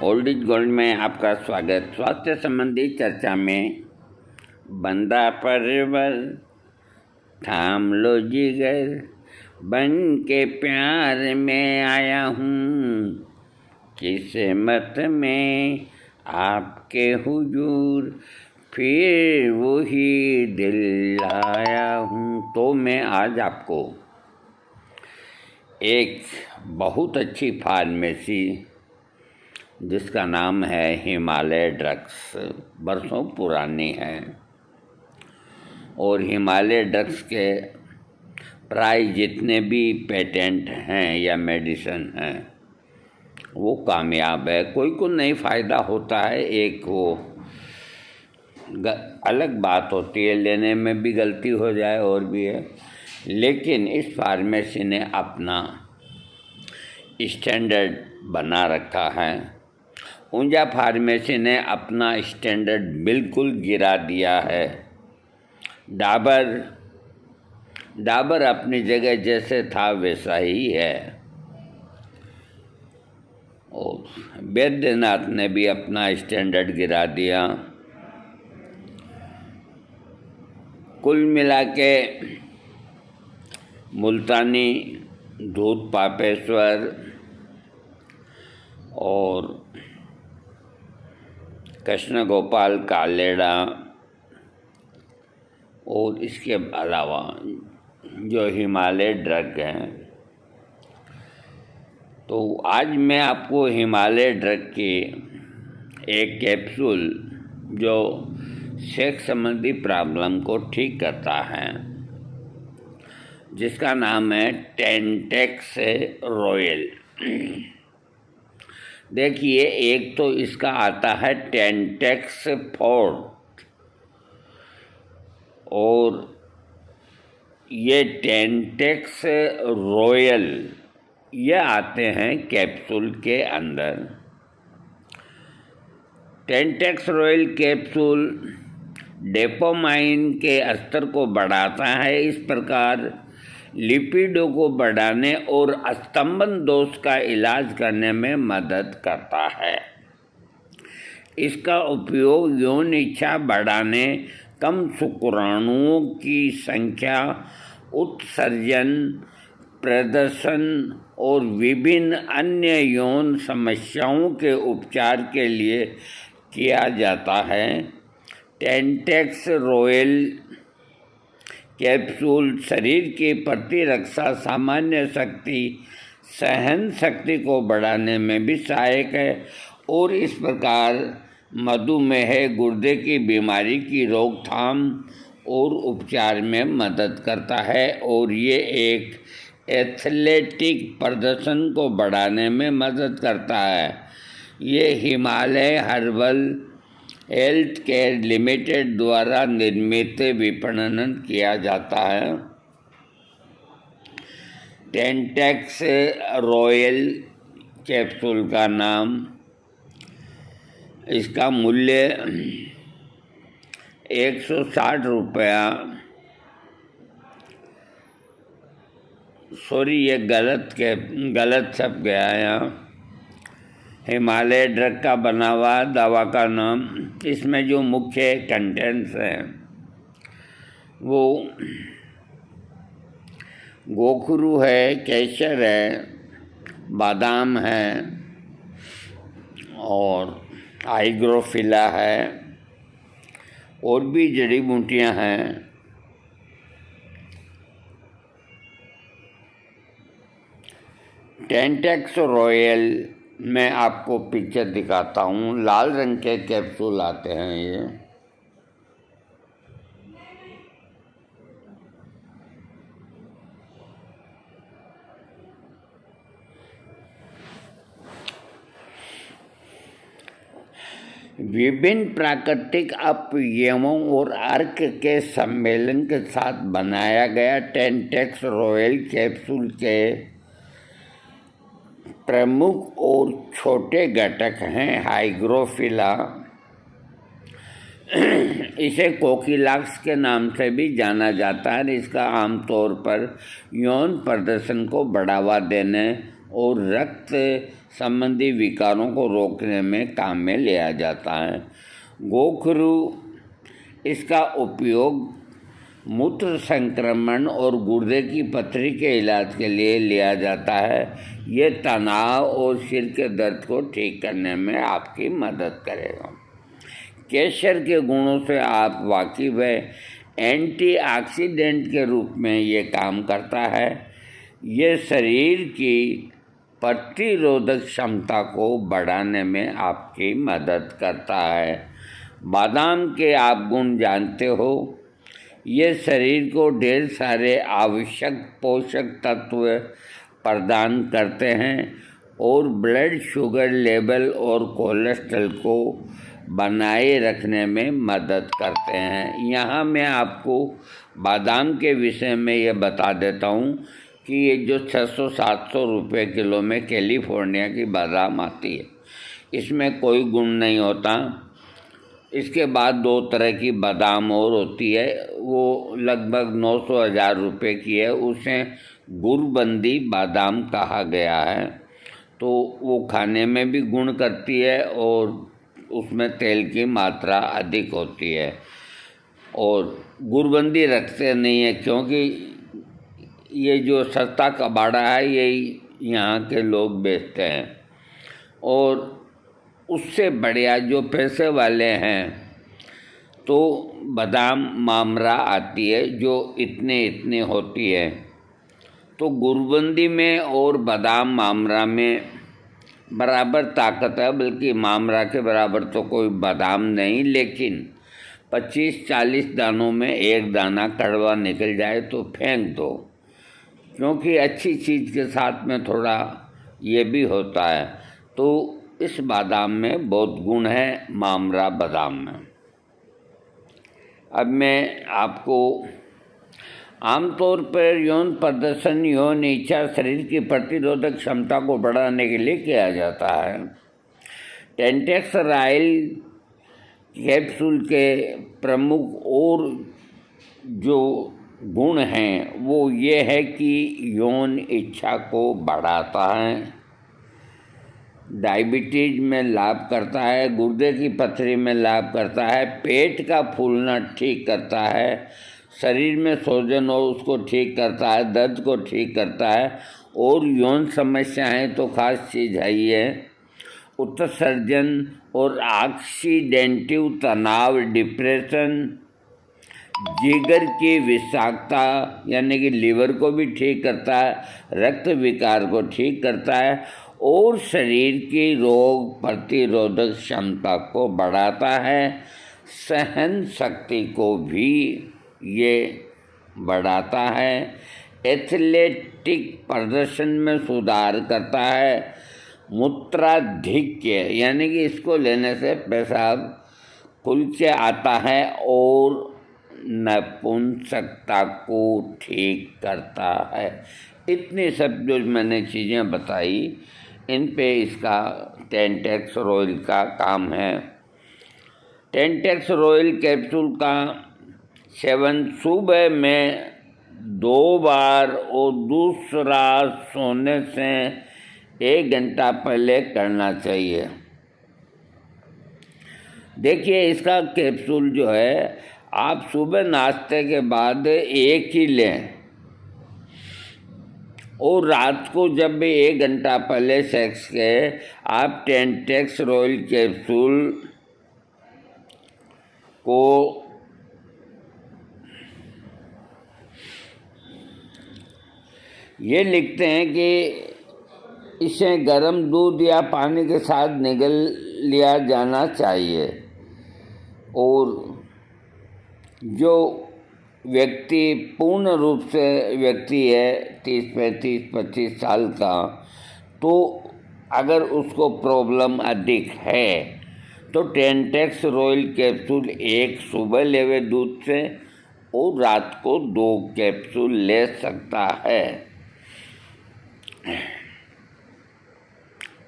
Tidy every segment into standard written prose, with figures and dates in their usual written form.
Old is gold में आपका स्वागत। स्वास्थ्य संबंधी चर्चा में बंदा परवर थाम लो जिगर, बन के प्यार में आया हूँ, किस्मत में आपके हुजूर फिर वही दिल आया हूँ। तो मैं आज आपको एक बहुत अच्छी फार्मेसी जिसका नाम है हिमालय ड्रग्स, बरसों पुरानी है और हिमालय ड्रग्स के प्राय जितने भी पेटेंट हैं या मेडिसिन हैं वो कामयाब है। कोई को नहीं फ़ायदा होता है, एक वो अलग बात होती है, लेने में भी गलती हो जाए और भी है। लेकिन इस फार्मेसी ने अपना स्टैंडर्ड बना रखा है। ऊंजा फार्मेसी ने अपना स्टैंडर्ड बिल्कुल गिरा दिया है। डाबर अपनी जगह जैसे था वैसा ही है और बैद्यनाथ ने भी अपना स्टैंडर्ड गिरा दिया। कुल मिला के मुल्तानी, दूध पापेश्वर और कृष्ण गोपाल कालेड़ा और इसके अलावा जो हिमालय ड्रग हैं, तो आज मैं आपको हिमालय ड्रग की एक कैप्सूल जो सेक्स संबंधी प्रॉब्लम को ठीक करता है, जिसका नाम है टेंटेक्स रॉयल। देखिए, एक तो इसका आता है टेंटेक्स फोर्ट और ये टेंटेक्स रॉयल, ये आते हैं कैप्सूल के अंदर। टेंटेक्स रॉयल कैप्सूल डोपामाइन के स्तर को बढ़ाता है, इस प्रकार लिपिडों को बढ़ाने और स्तंभन दोष का इलाज करने में मदद करता है। इसका उपयोग यौन इच्छा बढ़ाने, कम शुक्राणुओं की संख्या, उत्सर्जन, प्रदर्शन और विभिन्न अन्य यौन समस्याओं के उपचार के लिए किया जाता है। टेंटेक्स रॉयल कैप्सूल शरीर की प्रतिरक्षा, सामान्य शक्ति, सहन शक्ति को बढ़ाने में भी सहायक है और इस प्रकार मधुमेह, गुर्दे की बीमारी की रोकथाम और उपचार में मदद करता है और ये एक एथलेटिक प्रदर्शन को बढ़ाने में मदद करता है। ये Himalaya herbal health care limited द्वारा निर्मित विपणन किया जाता है। टेंटेक्स रॉयल कैप्सूल का नाम, इसका मूल्य 160 रुपया, सॉरी ये गलत छप गया यहाँ। हिमालय ड्रग का बना हुआ दवा का नाम, इसमें जो मुख्य कंटेंट्स हैं वो गोखरू है, केसर है, बादाम है और हाइग्रोफिला है और भी जड़ी बूटियाँ हैं। टेंटेक्स रॉयल मैं आपको पिक्चर दिखाता हूँ, लाल रंग के कैप्सूल आते हैं ये। विभिन्न प्राकृतिक अपव्ययों और अर्क के सम्मेलन के साथ बनाया गया टेंटेक्स रॉयल कैप्सूल के प्रमुख और छोटे घटक हैं हाइग्रोफिला, इसे कोकिलाक्स के नाम से भी जाना जाता है। इसका आमतौर पर यौन प्रदर्शन को बढ़ावा देने, और रक्त संबंधी विकारों को रोकने में काम में लिया जाता है। गोखरू, इसका उपयोग मूत्र संक्रमण और गुर्दे की पथरी के इलाज के लिए लिया जाता है। ये तनाव और सिर के दर्द को ठीक करने में आपकी मदद करेगा। केसर के गुणों से आप वाकिफ हैं। एंटीऑक्सीडेंट के रूप में ये काम करता है। ये शरीर की प्रतिरोधक क्षमता को बढ़ाने में आपकी मदद करता है। बादाम के आप गुण जानते हो। ये शरीर को ढेर सारे आवश्यक पोषक तत्व प्रदान करते हैं और ब्लड शुगर लेवल और कोलेस्ट्रॉल को बनाए रखने में मदद करते हैं। यहाँ मैं आपको बादाम के विषय में ये बता देता हूँ कि ये जो 600-700 रुपये किलो में कैलिफोर्निया की बादाम आती है, इसमें कोई गुण नहीं होता। इसके बाद 2 तरह की बादाम और होती है, वो लगभग 900-1000 रुपये की है। उसे गुड़बंदी बादाम कहा गया है। तो वो खाने में भी गुण करती है और उसमें तेल की मात्रा अधिक होती है। और गुड़बंदी रखते नहीं है, क्योंकि ये जो सस्ता कबाड़ा है यही यहाँ के लोग बेचते हैं। और उससे बढ़िया जो पैसे वाले हैं तो बादाम मामरा आती है, जो इतने होती है। तो गुड़बंदी में और बादाम मामरा में बराबर ताकत है, बल्कि मामरा के बराबर तो कोई बादाम नहीं। लेकिन 25-40 दानों में एक दाना कड़वा निकल जाए तो फेंक दो, क्योंकि अच्छी चीज़ के साथ में थोड़ा ये भी होता है। तो इस बादाम में बहुत गुण है, मामरा बादाम में। अब मैं आपको आमतौर पर यौन प्रदर्शन, यौन इच्छा शरीर की प्रतिरोधक क्षमता को बढ़ाने के लिए किया जाता है। टेंटेक्सराइल कैप्सूल के प्रमुख और जो गुण हैं वो ये है कि यौन इच्छा को बढ़ाता है, डायबिटीज में लाभ करता है, गुर्दे की पथरी में लाभ करता है, पेट का फूलना ठीक करता है, शरीर में सूजन हो उसको ठीक करता है, दर्द को ठीक करता है। और यौन समस्याएं तो खास चीज़ है ये। उत्सर्जन और ऑक्सीडेंटिव तनाव, डिप्रेशन, जिगर की विषाक्तता यानी कि लीवर को भी ठीक करता है, रक्त विकार को ठीक करता है और शरीर की रोग प्रतिरोधक क्षमता को बढ़ाता है। सहन शक्ति को भी ये बढ़ाता है। एथलेटिक प्रदर्शन में सुधार करता है। मूत्राधिक्य यानी कि इसको लेने से पेशाब खुल के आता है और नपुंसकता को ठीक करता है। इतनी सब जो मैंने चीज़ें बताई, इन पे इसका टेंटेक्सरॉयल का काम है। टेंटेक्सरॉयल कैप्सूल का सेवन सुबह में 2 बार और दूसरा सोने से 1 घंटा पहले करना चाहिए। देखिए, इसका कैप्सूल जो है आप सुबह नाश्ते के बाद 1 ही लें और रात को जब भी 1 घंटा पहले सेक्स के आप टेंटेक्सरॉयल कैप्सूल को ये लिखते हैं कि इसे गर्म दूध या पानी के साथ निगल लिया जाना चाहिए। और जो व्यक्ति पूर्ण रूप से व्यक्ति है 30-35-25 साल का, तो अगर उसको प्रॉब्लम अधिक है तो टेंटेक्सरॉयल कैप्सूल 1 सुबह लेवे दूध से और रात को 2 कैप्सूल ले सकता है।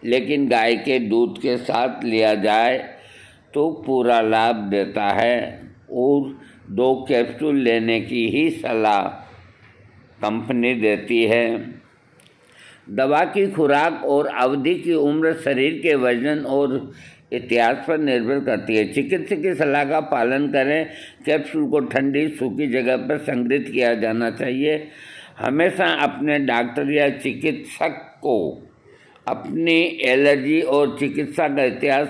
लेकिन गाय के दूध के साथ लिया जाए तो पूरा लाभ देता है और 2 कैप्सूल लेने की ही सलाह कंपनी देती है। दवा की खुराक और अवधि की उम्र शरीर के वजन और इतिहास पर निर्भर करती है। चिकित्सक की सलाह का पालन करें। कैप्सूल को ठंडी सूखी जगह पर संग्रहित किया जाना चाहिए। हमेशा अपने डॉक्टर या चिकित्सक को अपनी एलर्जी और चिकित्सा का इतिहास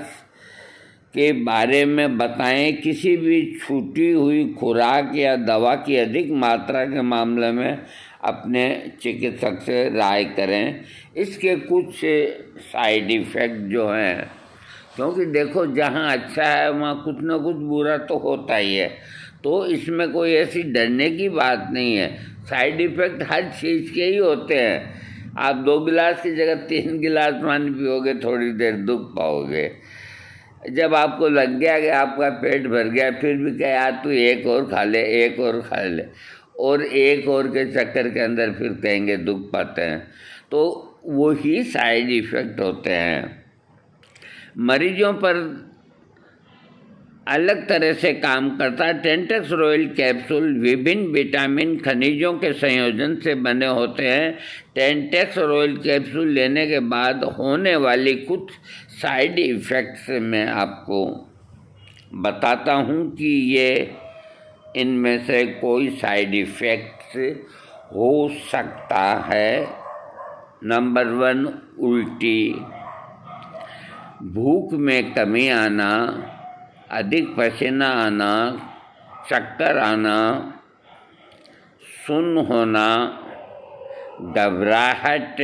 के बारे में बताएं। किसी भी छूटी हुई खुराक या दवा की अधिक मात्रा के मामले में अपने चिकित्सक से राय करें। इसके कुछ साइड इफ़ेक्ट जो हैं, क्योंकि देखो जहाँ अच्छा है वहाँ कुछ ना कुछ बुरा तो होता ही है, तो इसमें कोई ऐसी डरने की बात नहीं है। साइड इफ़ेक्ट हर चीज़ के ही होते हैं। आप 2 गिलास की जगह 3 गिलास पानी पियोगे, थोड़ी देर दुख पाओगे। जब आपको लग गया कि आपका पेट भर गया, फिर भी क्या यार तू एक और खा ले, एक और खा ले, और एक और के चक्कर के अंदर फिर कहेंगे दुख पाते हैं, तो वही साइड इफ़ेक्ट होते हैं। मरीजों पर अलग तरह से काम करता है। टेंटेक्सोरोल कैप्सूल विभिन्न विटामिन खनिजों के संयोजन से बने होते हैं। टेंटेक्सोरोल कैप्सूल लेने के बाद होने वाली कुछ साइड इफ़ेक्ट्स मैं आपको बताता हूँ कि ये इनमें से कोई साइड इफ़ेक्ट्स हो सकता है। नंबर 1, उल्टी, भूख में कमी आना, अधिक पसीना आना, चक्कर आना, सुन्न होना, घबराहट,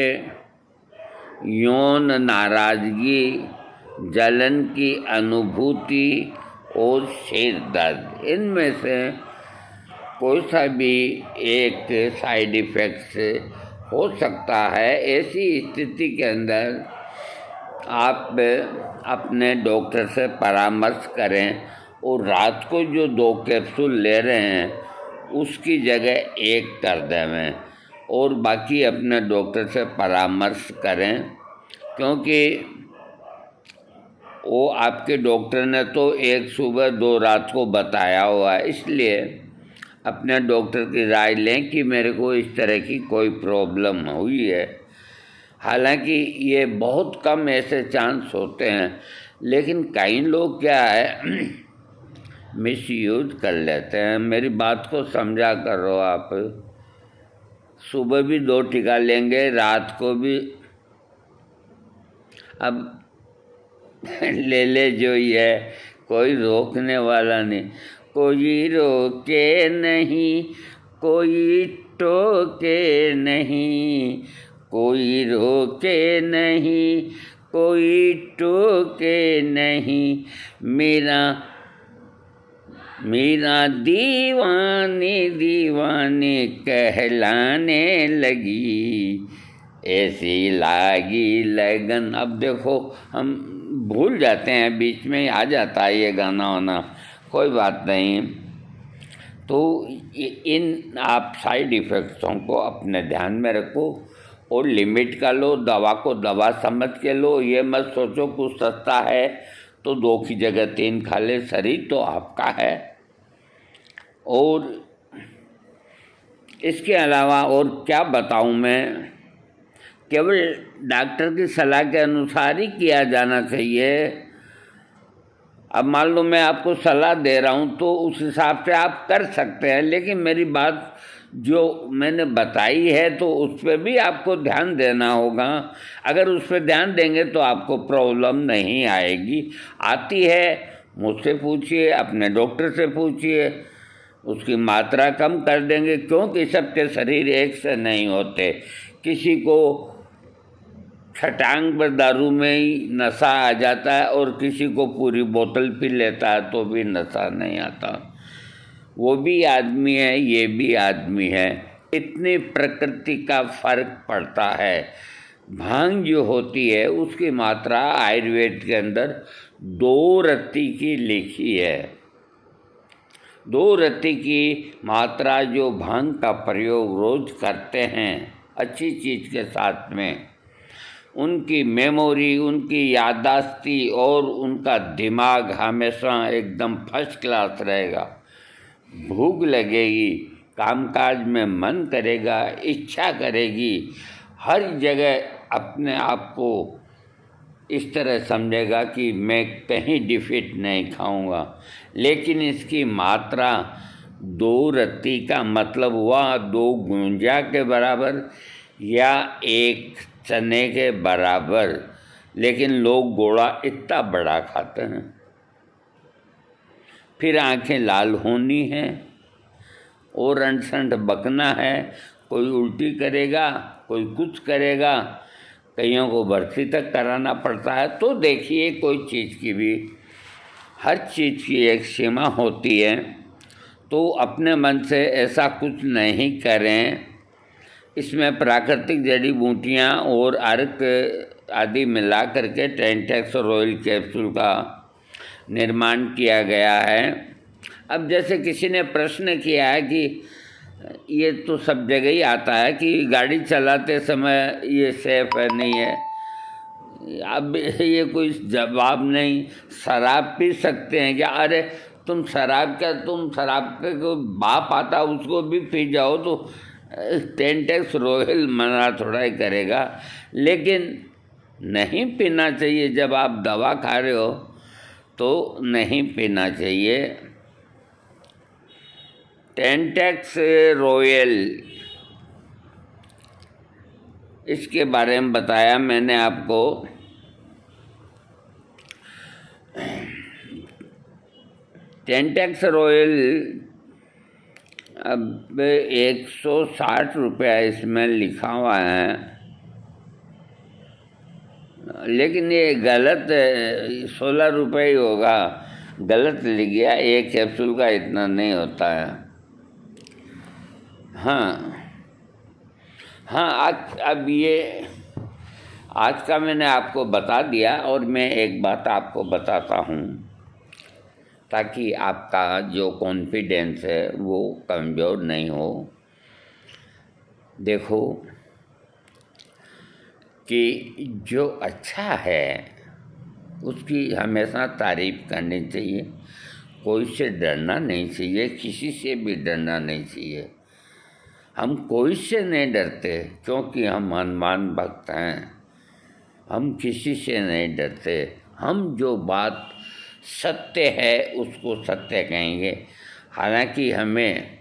यौन नाराज़गी, जलन की अनुभूति और सिर दर्द। इनमें से कोई सा भी एक साइड इफ़ेक्ट्स हो सकता है। ऐसी स्थिति के अंदर आप अपने डॉक्टर से परामर्श करें और रात को जो 2 कैप्सूल ले रहे हैं उसकी जगह 1 कर देवें, और बाकी अपने डॉक्टर से परामर्श करें, क्योंकि वो आपके डॉक्टर ने तो 1 सुबह 2 रात को बताया हुआ है। इसलिए अपने डॉक्टर की राय लें कि मेरे को इस तरह की कोई प्रॉब्लम हुई है। हालांकि ये बहुत कम ऐसे चांस होते हैं, लेकिन कई लोग क्या है मिसयूज कर लेते हैं। मेरी बात को समझा करो आप। सुबह भी 2 टीका लेंगे, रात को भी अब ले जो ही है, कोई रोकने वाला नहीं। कोई रोके नहीं, कोई टोके नहीं, कोई रोके नहीं, कोई टोके नहीं, मेरा दीवानी दीवानी कहलाने लगी, ऐसी लागी लगन। अब देखो हम भूल जाते हैं, बीच में ही आ जाता है ये गाना वाना, कोई बात नहीं। तो इन आप साइड इफ़ेक्ट्सों को अपने ध्यान में रखो और लिमिट का लो। दवा को दवा समझ के लो। ये मत सोचो कुछ सस्ता है तो 2 की जगह 3 खा ले। शरीर तो आपका है। और इसके अलावा और क्या बताऊं मैं, केवल डॉक्टर की सलाह के अनुसार ही किया जाना चाहिए। अब मान लो मैं आपको सलाह दे रहा हूँ तो उस हिसाब से आप कर सकते हैं, लेकिन मेरी बात जो मैंने बताई है तो उस पर भी आपको ध्यान देना होगा। अगर उस पर ध्यान देंगे तो आपको प्रॉब्लम नहीं आएगी। आती है मुझसे पूछिए, अपने डॉक्टर से पूछिए, उसकी मात्रा कम कर देंगे, क्योंकि सबके शरीर एक से नहीं होते। किसी को छटांग पर दारू में ही नशा आ जाता है और किसी को पूरी बोतल पी लेता है तो भी नशा नहीं आता। वो भी आदमी है, ये भी आदमी है। इतनी प्रकृति का फर्क पड़ता है। भांग जो होती है उसकी मात्रा आयुर्वेद के अंदर 2 रत्ती की लिखी है। 2 रत्ती की मात्रा जो भांग का प्रयोग रोज करते हैं अच्छी चीज़ के साथ में, उनकी मेमोरी, उनकी याददाश्ती और उनका दिमाग हमेशा एकदम फर्स्ट क्लास रहेगा। भूख लगेगी, कामकाज में मन करेगा, इच्छा करेगी, हर जगह अपने आप को इस तरह समझेगा कि मैं कहीं डिफीट नहीं खाऊंगा, लेकिन इसकी मात्रा 2 रत्ती का मतलब हुआ 2 गुंजा के बराबर या 1 चने के बराबर, लेकिन लोग गोला इतना बड़ा खाते हैं। फिर आंखें लाल होनी हैं और अनसंट बकना है, कोई उल्टी करेगा, कोई कुछ करेगा, कईयों को भर्ती तक कराना पड़ता है। तो देखिए, कोई चीज़ की भी, हर चीज़ की एक सीमा होती है, तो अपने मन से ऐसा कुछ नहीं करें। इसमें प्राकृतिक जड़ी बूटियाँ और अर्क आदि मिला करके टेंटेक्स रॉयल कैप्सूल का निर्माण किया गया है। अब जैसे किसी ने प्रश्न किया है कि ये तो सब जगह ही आता है कि गाड़ी चलाते समय ये सेफ है, नहीं है। अब ये कोई जवाब नहीं। शराब पी सकते हैं क्या? अरे तुम शराब के को बाप आता उसको भी पी जाओ तो टेंटेक्स रॉयल मना थोड़ा ही करेगा। लेकिन नहीं पीना चाहिए, जब आप दवा खा रहे हो तो नहीं पीना चाहिए। टेंटेक्स रॉयल, इसके बारे में बताया मैंने आपको। टेंटेक्स रॉयल अब 160 रुपया इसमें लिखा हुआ है, लेकिन ये गलत 16 रुपये ही होगा, गलत लिख गया। एक कैप्सूल का इतना नहीं होता है। हाँ, अब ये आज का मैंने आपको बता दिया, और मैं एक बात आपको बताता हूँ ताकि आपका जो कॉन्फिडेंस है वो कमज़ोर नहीं हो। देखो कि जो अच्छा है उसकी हमेशा तारीफ़ करनी चाहिए, कोई से डरना नहीं चाहिए, किसी से भी डरना नहीं चाहिए। हम कोई से नहीं डरते क्योंकि हम हनुमान भक्त हैं। हम किसी से नहीं डरते। हम जो बात सत्य है उसको सत्य कहेंगे। हालांकि हमें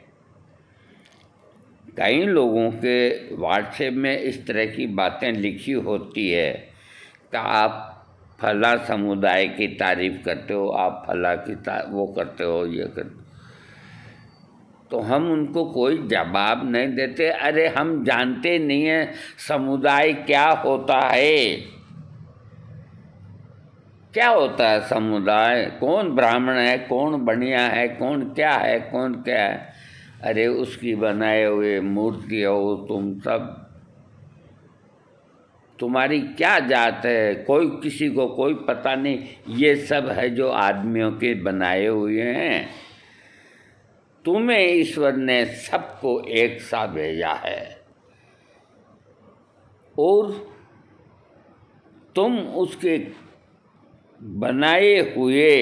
कई लोगों के व्हाट्सएप में इस तरह की बातें लिखी होती है कि आप फला समुदाय की तारीफ़ करते हो, आप फला की वो करते हो, ये करते, तो हम उनको कोई जवाब नहीं देते। अरे हम जानते नहीं हैं समुदाय क्या होता है, क्या होता है समुदाय, कौन ब्राह्मण है, कौन बनिया है, कौन क्या है, कौन क्या है। अरे उसकी बनाए हुए मूर्ति हो तुम सब, तुम्हारी क्या जात है, कोई किसी को कोई पता नहीं। ये सब है जो आदमियों के बनाए हुए हैं। तुम्हें ईश्वर ने सबको एक सा भेजा है और तुम उसके बनाए हुए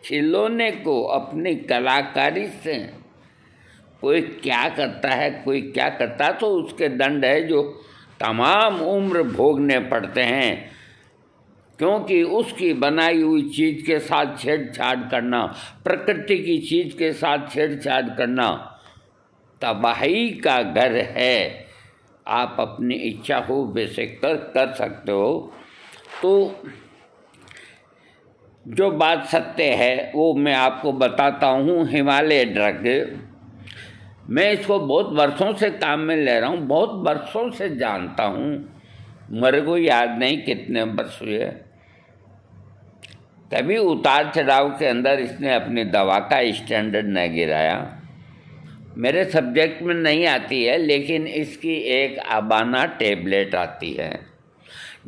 खिलौने को अपनी कलाकारी से, कोई क्या करता है, कोई क्या करता है, तो उसके दंड है जो तमाम उम्र भोगने पड़ते हैं। क्योंकि उसकी बनाई हुई चीज़ के साथ छेड़छाड़ करना, प्रकृति की चीज़ के साथ छेड़छाड़ करना तबाही का घर है। आप अपनी इच्छा हो बेशक कर सकते हो। तो जो बात सत्य है वो मैं आपको बताता हूँ। हिमालय ड्रग, मैं इसको बहुत वर्षों से काम में ले रहा हूँ, बहुत वर्षों से जानता हूँ, मेरे को याद नहीं कितने वर्ष हुए। कभी उतार चढ़ाव के अंदर इसने अपनी दवा का स्टैंडर्ड नहीं गिराया। मेरे सब्जेक्ट में नहीं आती है, लेकिन इसकी एक अबाना टेबलेट आती है।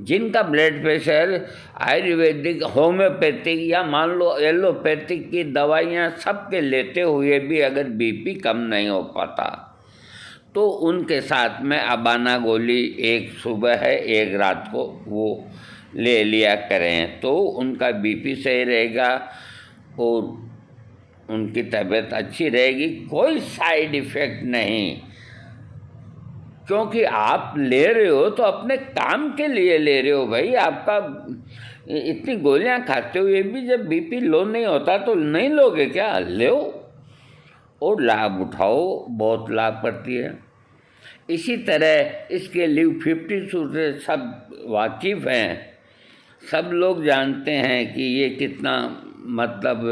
जिनका ब्लड प्रेशर आयुर्वेदिक, होम्योपैथिक या मान लो एलोपैथिक की दवाइयाँ सबके लेते हुए भी अगर बीपी कम नहीं हो पाता तो उनके साथ में अबाना गोली एक सुबह है एक रात को वो ले लिया करें, तो उनका बीपी सही रहेगा और उनकी तबीयत अच्छी रहेगी। कोई साइड इफ़ेक्ट नहीं, क्योंकि आप ले रहे हो तो अपने काम के लिए ले रहे हो भाई। आपका इतनी गोलियां खाते हुए भी जब बीपी लो नहीं होता तो नहीं लोगे क्या? लो और लाभ उठाओ, बहुत लाभ करती है। इसी तरह इसके LIV52 से सब वाकिफ़ हैं, सब लोग जानते हैं कि ये कितना मतलब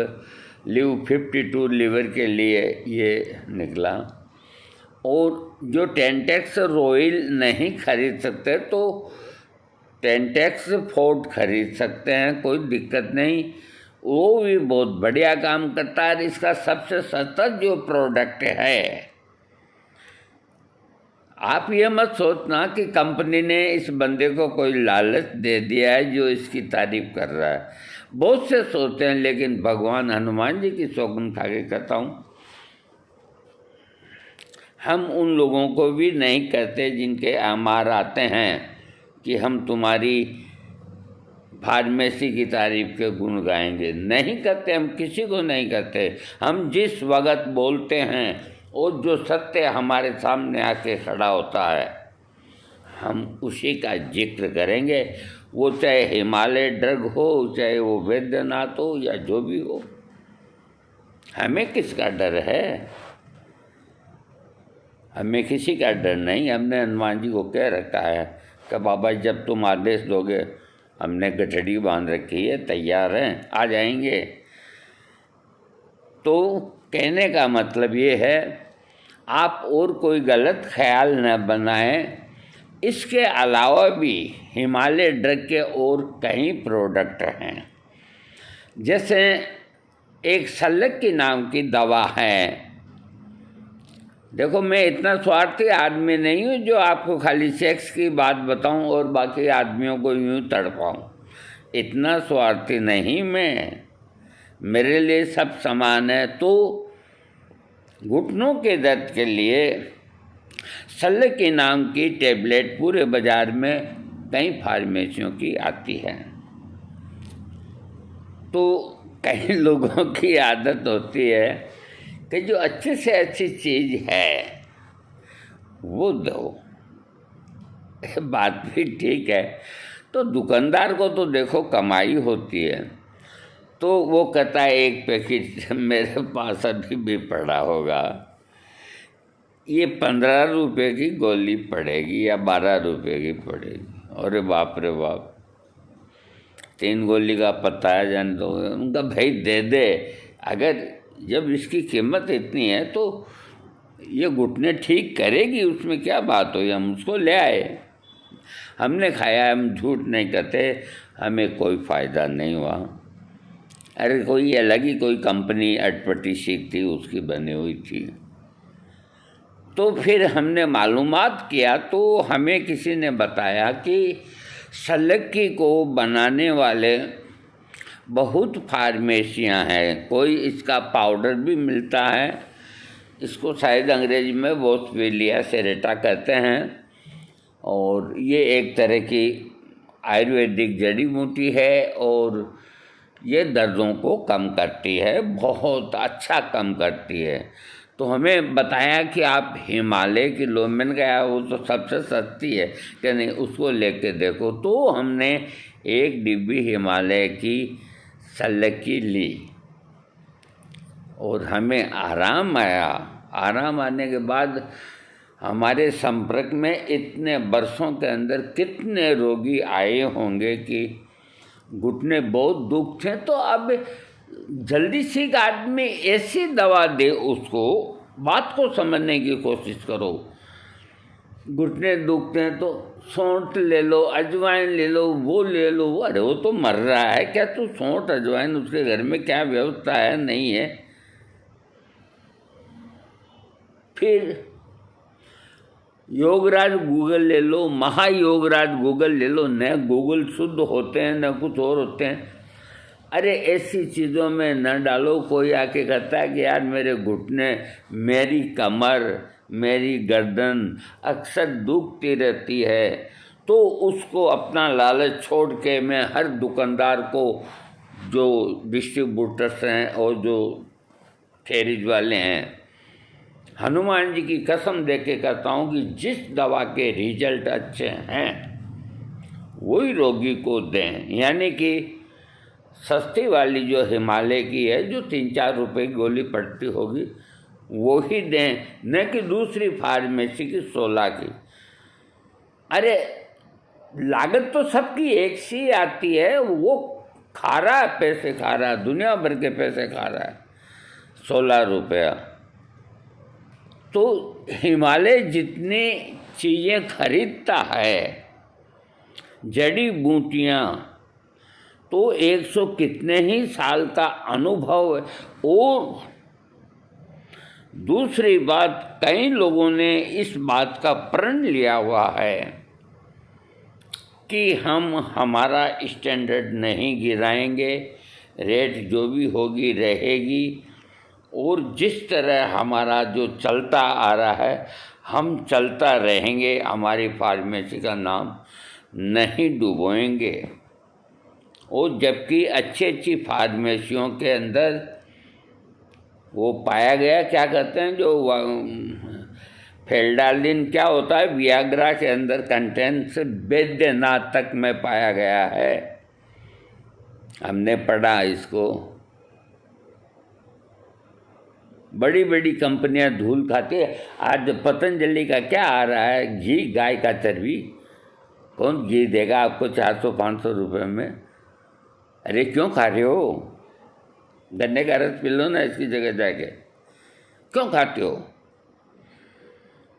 LIV52 लीवर के लिए ये निकला। और जो टेंटेक्स रॉयल नहीं खरीद सकते तो टेंटेक्स फोर्ट खरीद सकते हैं, कोई दिक्कत नहीं, वो भी बहुत बढ़िया काम करता है। इसका सबसे सस्ता जो प्रोडक्ट है, आप ये मत सोचना कि कंपनी ने इस बंदे को कोई लालच दे दिया है जो इसकी तारीफ कर रहा है। बहुत से सोचते हैं, लेकिन भगवान हनुमान जी की सौगंध खा के कहता हूँ, हम उन लोगों को भी नहीं कहते जिनके आमार आते हैं कि हम तुम्हारी फार्मेसी की तारीफ के गुण गाएंगे। नहीं करते, हम किसी को नहीं करते। हम जिस वक्त बोलते हैं और जो सत्य हमारे सामने आके खड़ा होता है, हम उसी का जिक्र करेंगे। वो चाहे हिमालय ड्रग हो, चाहे वो वैद्यनाथ हो, या जो भी हो। हमें किसका डर है? हमें किसी का डर नहीं। हमने हनुमान जी को कह रखा है कि बाबा जब तुम आदेश दोगे, हमने गठड़ी बांध रखी है, तैयार हैं, आ जाएंगे। तो कहने का मतलब ये है, आप और कोई गलत ख्याल न बनाएं। इसके अलावा भी हिमालय ड्रग के और कई प्रोडक्ट हैं। जैसे एक सल्लक की नाम की दवा है। देखो, मैं इतना स्वार्थी आदमी नहीं हूँ जो आपको खाली सेक्स की बात बताऊँ और बाकी आदमियों को यूँ तड़पाऊँ। इतना स्वार्थी नहीं मैं, मेरे लिए सब समान है। तो घुटनों के दर्द के लिए सल्लक के नाम की टेबलेट पूरे बाज़ार में कई फार्मेसियों की आती है। तो कई लोगों की आदत होती है कि जो अच्छे से अच्छी चीज़ है वो दो। बात भी ठीक है। तो दुकानदार को तो देखो कमाई होती है, तो वो कहता है एक पैकेट मेरे पास अभी भी पड़ा होगा, ये 15 रुपये की गोली पड़ेगी या 12 रुपये की पड़ेगी। अरे बाप रे बाप, 3 गोली का पता है जान। तो उनका भाई दे दे, अगर जब इसकी कीमत इतनी है तो ये घुटने ठीक करेगी, उसमें क्या बात हो। हम उसको ले आए, हमने खाया, हम झूठ नहीं कहते, हमें कोई फ़ायदा नहीं हुआ। अरे कोई अलग ही कोई कंपनी अटपटी सीख थी, उसकी बनी हुई थी। तो फिर हमने मालूमात किया तो हमें किसी ने बताया कि सल्लकी को बनाने वाले बहुत फार्मेसियां हैं। कोई इसका पाउडर भी मिलता है, इसको शायद अंग्रेजी में बोस्वेलिया सेरेटा कहते हैं, और ये एक तरह की आयुर्वेदिक जड़ी बूटी है और ये दर्दों को कम करती है, बहुत अच्छा कम करती है। तो हमें बताया कि आप हिमालय की लो। मैंने कहा वो तो सबसे सस्ती है, कि नहीं उसको लेके देखो। तो हमने एक डिब्बी हिमालय की सल्लकी ली और हमें आराम आया। आराम आने के बाद हमारे संपर्क में इतने वर्षों के अंदर कितने रोगी आए होंगे कि घुटने बहुत दुख थे। तो अब जल्दी से एक आदमी ऐसी दवा दे उसको, बात को समझने की कोशिश करो। घुटने दुखते हैं तो सौंठ ले लो, अजवाइन ले लो, वो ले लो। अरे वो तो मर रहा है, क्या तू सौंठ अजवाइन, उसके घर में क्या व्यवस्था है नहीं है। फिर योगराज गूगल ले लो, महायोगराज गूगल ले लो। न गूगल शुद्ध होते हैं न कुछ और होते हैं। अरे ऐसी चीज़ों में न डालो। कोई आके कहता है कि यार मेरे घुटने, मेरी कमर, मेरी गर्दन अक्सर दुखती रहती है, तो उसको अपना लालच छोड़ के मैं हर दुकानदार को, जो डिस्ट्रीब्यूटर्स हैं और जो थेरीज वाले हैं, हनुमान जी की कसम दे के कहता हूँ कि जिस दवा के रिजल्ट अच्छे हैं वही रोगी को दें। यानी कि सस्ती वाली जो हिमालय की है, जो 3-4 रुपए की गोली पड़ती होगी, वो ही दें, न कि दूसरी फार्मेसी की 16 की। अरे लागत तो सबकी एक सी आती है, वो खा रहा है, पैसे खा रहा है, दुनिया भर के पैसे खा रहा है, 16 रुपया। तो हिमालय जितनी चीज़ें खरीदता है, जड़ी बूटियाँ, तो 100 कितने ही साल का अनुभव है। और दूसरी बात, कई लोगों ने इस बात का प्रण लिया हुआ है कि हम हमारा स्टैंडर्ड नहीं गिराएंगे, रेट जो भी होगी रहेगी, और जिस तरह हमारा जो चलता आ रहा है हम चलता रहेंगे, हमारी फार्मेसी का नाम नहीं डुबोएंगे। और जबकि अच्छी फार्मेसियों के अंदर वो पाया गया, क्या कहते हैं, जो फेल्डालिन क्या होता है, वियाग्रा के अंदर कंटेंट्स बैद्यनाथ तक में पाया गया है। हमने पढ़ा इसको। बड़ी बड़ी कंपनियां धूल खाती है। आज पतंजलि का क्या आ रहा है, घी, गाय का चर्बी, कौन घी देगा आपको 400-500 रुपये में? अरे क्यों खा रहे हो? गन्ने का रस पी लो ना इसकी जगह जाके, क्यों खाते हो?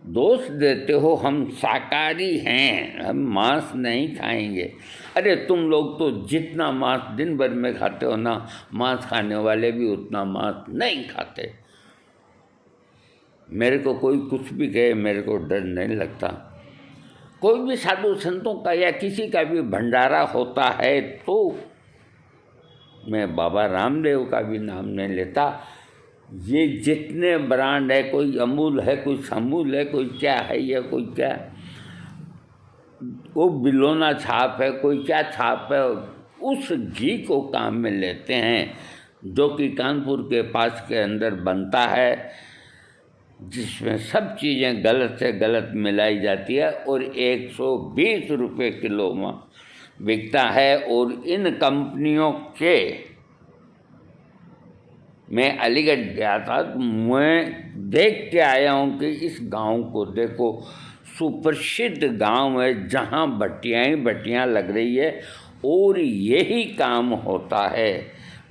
दोष देते हो हम शाकाहारी हैं, हम मांस नहीं खाएंगे। अरे तुम लोग तो जितना मांस दिन भर में खाते हो ना, मांस खाने वाले भी उतना मांस नहीं खाते। मेरे को कोई कुछ भी कहे, मेरे को डर नहीं लगता। कोई भी साधु संतों का या किसी का भी भंडारा होता है तो मैं बाबा रामदेव का भी नाम नहीं लेता। ये जितने ब्रांड है, कोई अमूल है, कोई समूल है, कोई क्या है, या कोई क्या, वो बिलोना छाप है, कोई क्या छाप है, उस घी को काम में लेते हैं जो कि कानपुर के पास के अंदर बनता है, जिसमें सब चीज़ें गलत से गलत मिलाई जाती है, और 120 रुपये किलो में बिकता है। और इन कंपनियों के, मैं अलीगढ़ गया था, तो मैं देख के आया हूँ कि इस गांव को देखो, सुप्रसिद्ध गांव है जहाँ भट्टियाँ ही भट्टियाँ लग रही है, और यही काम होता है।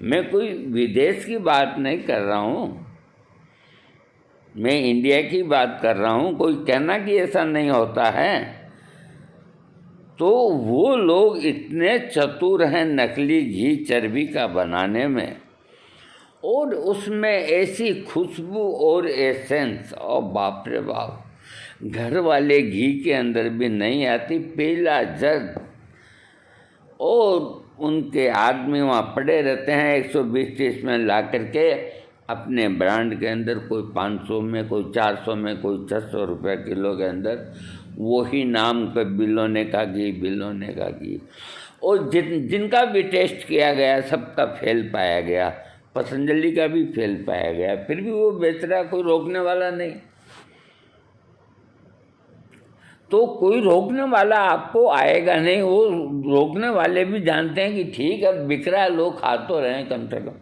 मैं कोई विदेश की बात नहीं कर रहा हूँ, मैं इंडिया की बात कर रहा हूँ। कोई कहना कि ऐसा नहीं होता है, तो वो लोग इतने चतुर हैं नकली घी चर्बी का बनाने में, और उसमें ऐसी खुशबू और एसेंस, और बाप रे बाप, घर वाले घी के अंदर भी नहीं आती। पीला जग, और उनके आदमी वहाँ पड़े रहते हैं 120-30 में ला करके अपने ब्रांड के अंदर, कोई 500 में, कोई 400 में, कोई 600 रुपये किलो के अंदर, वही नाम पे बिलोने का घी, बिलोने का घी। और जिनका भी टेस्ट किया गया सबका फेल पाया गया, पतंजलि का भी फेल पाया गया, फिर भी वो बेच रहा, कोई रोकने वाला नहीं। तो कोई रोकने वाला आपको आएगा नहीं। वो रोकने वाले भी जानते हैं कि ठीक है बिक रहा है, लोग खा तो रहे हैं, कम से कम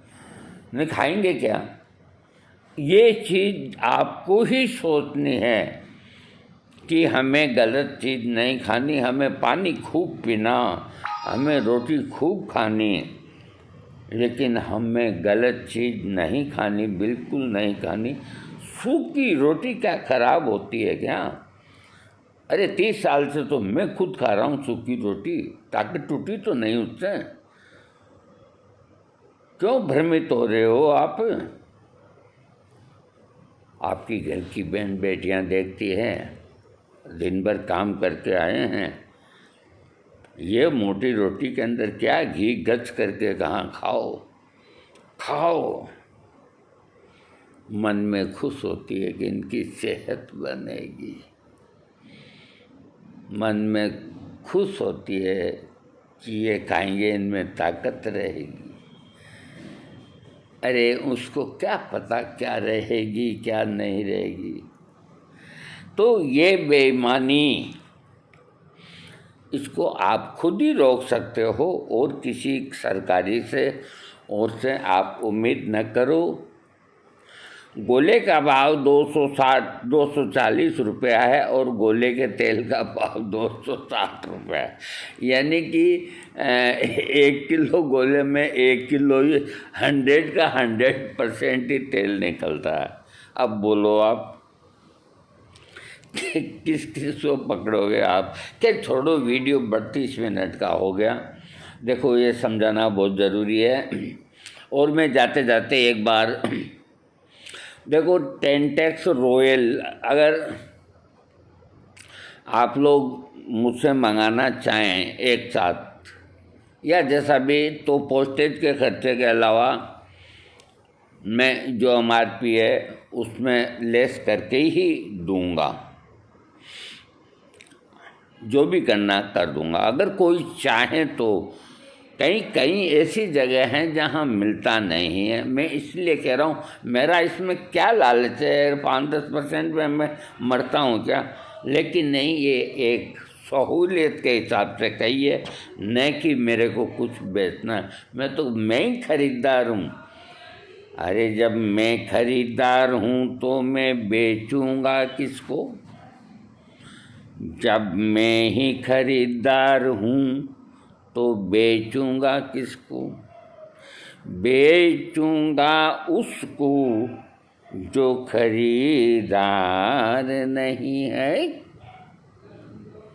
नहीं खाएंगे क्या? ये चीज़ आपको ही सोचनी है कि हमें गलत चीज़ नहीं खानी, हमें पानी खूब पीना, हमें रोटी खूब खानी, लेकिन हमें गलत चीज़ नहीं खानी, बिल्कुल नहीं खानी। सूखी रोटी क्या खराब होती है क्या? अरे 30 साल से तो मैं खुद खा रहा हूँ सूखी रोटी, ताकत टूटी तो नहीं उससे। क्यों भ्रमित हो रहे हो आप? आपकी घर की बहन बेटियाँ देखती हैं, दिन भर काम करके आए हैं, ये मोटी रोटी के अंदर क्या घी गच करके कहाँ खाओ खाओ। मन में खुश होती है कि इनकी सेहत बनेगी, मन में खुश होती है कि ये खाएंगे, इनमें ताकत रहेगी। अरे उसको क्या पता क्या रहेगी क्या नहीं रहेगी। तो ये बेईमानी, इसको आप खुद ही रोक सकते हो और किसी सरकारी से और से आप उम्मीद न करो। गोले का भाव 240 रुपया है और गोले के तेल का भाव 260 रुपया है, यानी कि 1 किलो गोले में 1 किलो 100 का 100% ही तेल निकलता है। अब बोलो आप किस किस को पकड़ोगे आप। क्या छोड़ो, वीडियो 32 मिनट का हो गया। देखो ये समझाना बहुत ज़रूरी है। और मैं जाते जाते एक बार देखो, टेंटेक्स रॉयल अगर आप लोग मुझसे मंगाना चाहें एक साथ या जैसा भी, तो पोस्टेज के खर्चे के अलावा मैं जो MRP है उसमें लेस करके ही दूंगा, जो भी करना कर दूंगा। अगर कोई चाहे तो कहीं कहीं ऐसी जगह हैं जहां मिलता नहीं है, मैं इसलिए कह रहा हूँ। मेरा इसमें क्या लालच है, 5-10% में मैं मरता हूँ क्या? लेकिन नहीं, ये एक सहूलियत के हिसाब से कहिए, न कि मेरे को कुछ बेचना है। मैं ही खरीदार हूँ। अरे जब मैं खरीदार हूँ तो मैं बेचूंगा किसको? जब मैं ही खरीदार हूँ तो बेचूंगा किसको? बेचूंगा उसको जो खरीदार नहीं है।